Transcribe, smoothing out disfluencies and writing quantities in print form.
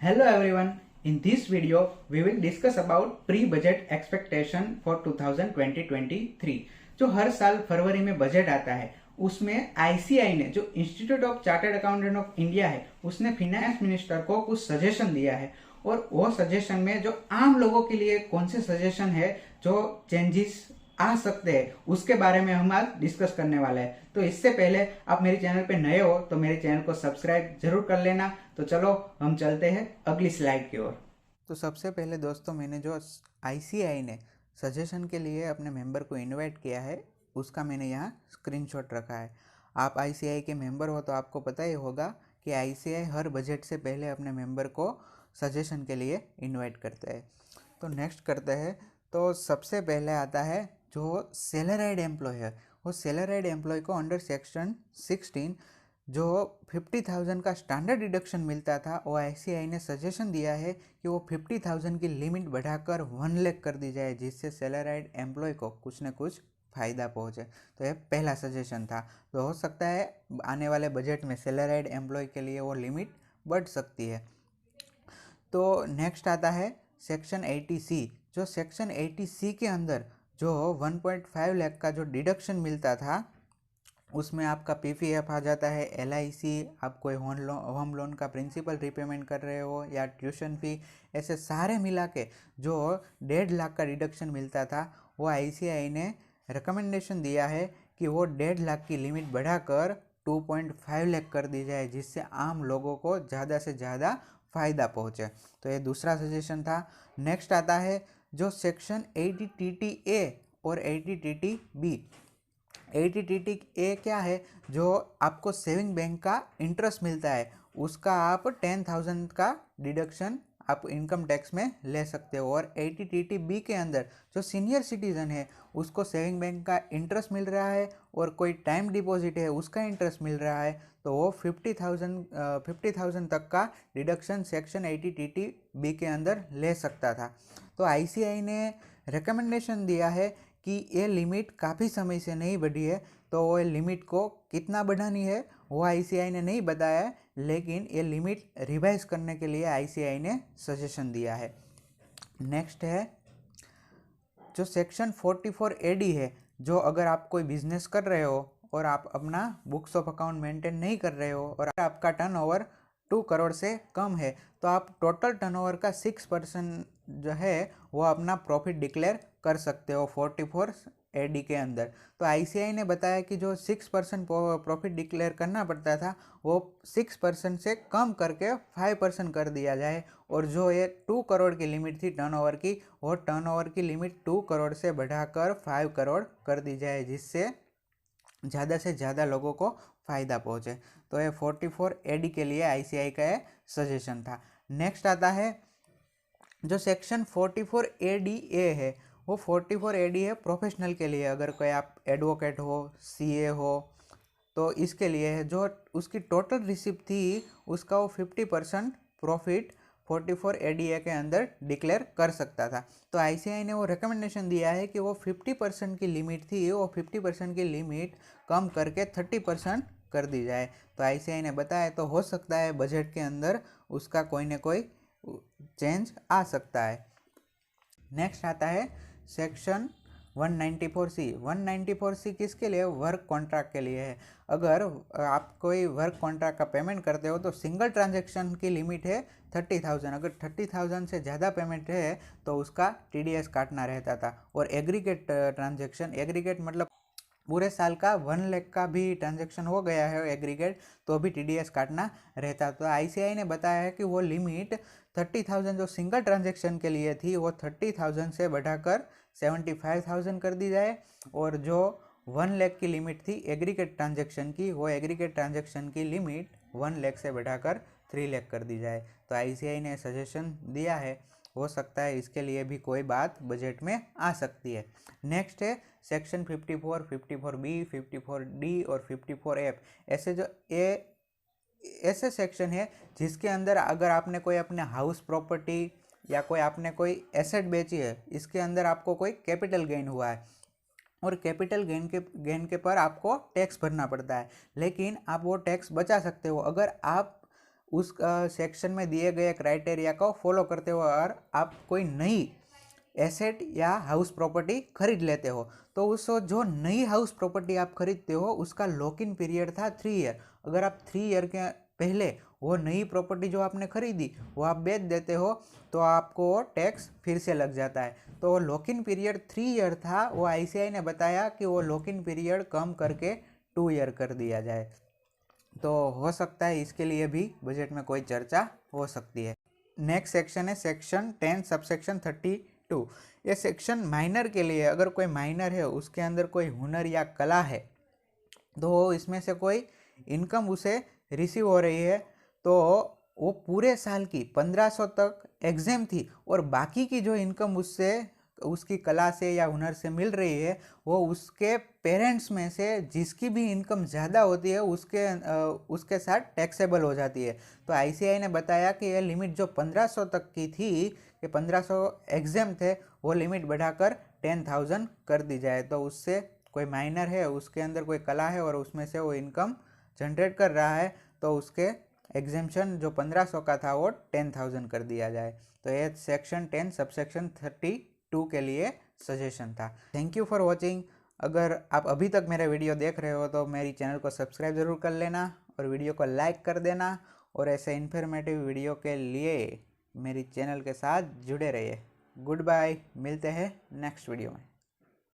Hello everyone. In this video, we will discuss about pre-budget expectation for 2023. जो हर साल फरवरी में budget आता है उसमें आईसीआई ने जो institute of chartered accountant of India है उसने फिनेंस मिनिस्टर को कुछ सजेशन दिया है और वो सजेशन में जो आम लोगों के लिए कौन से सजेशन है जो चेंजेस आ सकते हैं उसके बारे में हम आज डिस्कस करने वाले हैं। तो इससे पहले आप मेरे चैनल पे नए हो तो मेरे चैनल को सब्सक्राइब जरूर कर लेना। तो चलो हम चलते हैं अगली स्लाइड की ओर। तो सबसे पहले दोस्तों मैंने जो आईसीआई ने सजेशन के लिए अपने मेंबर को इनवाइट किया है उसका मैंने यहाँ स्क्रीनशॉट रखा है। आप आईसीआई के मेंबर हो तो आपको पता ही होगा कि आईसीआई हर बजट से पहले अपने मेंबर को सजेशन के लिए इनवाइट करता है। तो नेक्स्ट करते हैं। तो सबसे पहले आता है जो सैलरीड एम्प्लॉय है, वो सैलरीड एम्प्लॉय को अंडर सेक्शन 16 जो 50,000 का स्टैंडर्ड डिडक्शन मिलता था वो आईसीआई ने सजेशन दिया है कि वो 50,000 की लिमिट बढ़ाकर 1 लाख कर दी जाए, जिससे सैलरीड एम्प्लॉय को कुछ न कुछ फ़ायदा पहुँचे। तो ये पहला सजेशन था। तो हो सकता है आने वाले बजट में सैलरीड एम्प्लॉय के लिए वो लिमिट बढ़ सकती है। तो नेक्स्ट आता है सेक्शन 80C। जो सेक्शन 80C के अंदर जो 1.5 लाख का जो डिडक्शन मिलता था उसमें आपका पीपीएफ आ जाता है, एलआईसी, आप कोई होम लोन का प्रिंसिपल रीपेमेंट कर रहे हो या ट्यूशन फी, ऐसे सारे मिला के जो 1.5 लाख का डिडक्शन मिलता था वो आईसीआई ने रिकमेंडेशन दिया है कि वो 1.5 लाख की लिमिट बढ़ाकर 2.5 लाख कर दी जाए, जिससे आम लोगों को ज़्यादा से ज़्यादा फ़ायदा पहुँचे। तो ये दूसरा सजेशन था। नेक्स्ट आता है जो सेक्शन 80TTA और 80TTB। 80TTA क्या है? जो आपको सेविंग बैंक का इंटरेस्ट मिलता है उसका आप 10,000 का डिडक्शन आप इनकम टैक्स में ले सकते हो। और 80TTB के अंदर जो सीनियर सिटीज़न है उसको सेविंग बैंक का इंटरेस्ट मिल रहा है और कोई टाइम डिपॉजिट है उसका इंटरेस्ट मिल रहा है, तो वो 50,000 तक का डिडक्शन सेक्शन 80TTB के अंदर ले सकता था। तो आईसीआई ने रिकमेंडेशन दिया है कि ये लिमिट काफ़ी समय से नहीं बढ़ी है, तो वो लिमिट को कितना बढ़ानी है वो आईसीआई ने नहीं बताया है, लेकिन ये लिमिट रिवाइज करने के लिए आईसीआई ने सजेशन दिया है। नेक्स्ट है जो सेक्शन 44AD है। जो अगर आप कोई बिजनेस कर रहे हो और आप अपना बुक्स ऑफ अकाउंट मेंटेन नहीं कर रहे हो और आपका टर्नओवर 2 करोड़ से कम है तो आप टोटल टर्नओवर का 6% जो है वो अपना प्रॉफिट डिक्लेयर कर सकते हो 44AD के अंदर। तो आईसीआई ने बताया कि जो 6% प्रॉफिट डिक्लेयर करना पड़ता था वो 6% से कम करके 5% कर दिया जाए, और जो ये 2 करोड़ की लिमिट थी टर्नओवर की, वो टर्नओवर की लिमिट 2 करोड़ से बढ़ाकर 5 करोड़ कर दी जाए, जिससे ज़्यादा से ज़्यादा लोगों को फ़ायदा पहुँचे। तो ये 44AD के लिए आईसीआई का ये सजेशन था। नेक्स्ट आता है जो सेक्शन 44ADA है, वो 44AD है प्रोफेशनल के लिए। अगर कोई आप एडवोकेट हो, सीए हो, तो इसके लिए है। जो उसकी टोटल रिसिप्ट थी उसका वो 50% प्रॉफिट 44ADA के अंदर डिक्लेयर कर सकता था। तो आईसीआई ने वो रिकमेंडेशन दिया है कि वो 50% की लिमिट थी, वो 50% की लिमिट कम करके 30% कर दी जाए। तो आईसीआई ने बताया तो हो सकता है बजट के अंदर उसका कोई ना कोई चेंज आ सकता है। नेक्स्ट आता है सेक्शन 194C। 194C किसके लिए? वर्क कॉन्ट्रैक्ट के लिए है। अगर आप कोई वर्क कॉन्ट्रैक्ट का पेमेंट करते हो तो सिंगल ट्रांजैक्शन की लिमिट है 30,000। अगर 30,000 से ज़्यादा पेमेंट है तो उसका टीडीएस काटना रहता था। और एग्रीगेट ट्रांजैक्शन, एग्रीगेट मतलब पूरे साल का 1 लाख का भी ट्रांजैक्शन हो गया है एग्रीगेट, तो भी टीडीएस काटना रहता। तो आईसीआई ने बताया है कि वो लिमिट 30,000 जो सिंगल ट्रांजैक्शन के लिए थी वो 30,000 से बढ़ाकर 75,000 कर दी जाए, और जो 1 लाख की लिमिट थी एग्रीगेट ट्रांजैक्शन की, वो एग्रीगेट ट्रांजैक्शन की लिमिट 1 लाख से बढ़ाकर 3 लाख कर दी जाए। तो आईसीआई ने सजेशन दिया है, हो सकता है इसके लिए भी कोई बात बजट में आ सकती है। नेक्स्ट है सेक्शन 54, 54B, 54D और 54F। ऐसे जो ऐसे सेक्शन है जिसके अंदर अगर आपने कोई अपने हाउस प्रॉपर्टी या कोई आपने कोई एसेट बेची है, इसके अंदर आपको कोई कैपिटल गेन हुआ है और कैपिटल गेन के पर आपको टैक्स भरना पड़ता है, लेकिन आप वो टैक्स बचा सकते हो अगर आप उस सेक्शन में दिए गए क्राइटेरिया को फॉलो करते हो और आप कोई नई एसेट या हाउस प्रॉपर्टी खरीद लेते हो, तो उस जो नई हाउस प्रॉपर्टी आप खरीदते हो उसका लॉक इन पीरियड था 3 ईयर। अगर आप 3 ईयर के पहले वो नई प्रॉपर्टी जो आपने खरीदी वो आप बेच देते हो तो आपको टैक्स फिर से लग जाता है। तो लॉक इन पीरियड 3 ईयर था, वो आईसीआई ने बताया कि वो लॉक इन पीरियड कम करके 2 ईयर कर दिया जाए। तो हो सकता है इसके लिए भी बजट में कोई चर्चा हो सकती है। नेक्स्ट सेक्शन है सेक्शन 10 सबसेक्शन 32। ये सेक्शन माइनर के लिए, अगर कोई माइनर है उसके अंदर कोई हुनर या कला है तो इसमें से कोई इनकम उसे रिसीव हो रही है तो वो पूरे साल की 1500 तक एग्जाम थी, और बाकी की जो इनकम उससे उसकी कला से या हुनर से मिल रही है वो उसके पेरेंट्स में से जिसकी भी इनकम ज़्यादा होती है उसके साथ टैक्सेबल हो जाती है। तो आईसीआई ने बताया कि ये लिमिट जो 1500 तक की थी, कि 1500 एग्जाम थे, वो लिमिट बढ़ाकर 10,000 कर दी जाए। तो उससे कोई माइनर है उसके अंदर कोई कला है और उसमें से वो इनकम जनरेट कर रहा है तो उसके एग्जेम्पशन जो 1500 का था वो 10,000 कर दिया जाए। तो ये सेक्शन 10 सबसेक्शन 32 के लिए सजेशन था। Thank you for watching. अगर आप अभी तक मेरा वीडियो देख रहे हो तो मेरी चैनल को सब्सक्राइब ज़रूर कर लेना और वीडियो को लाइक कर देना, और ऐसे इन्फॉर्मेटिव वीडियो के लिए मेरी चैनल के साथ जुड़े रहिए। गुड बाय, मिलते हैं नेक्स्ट वीडियो में।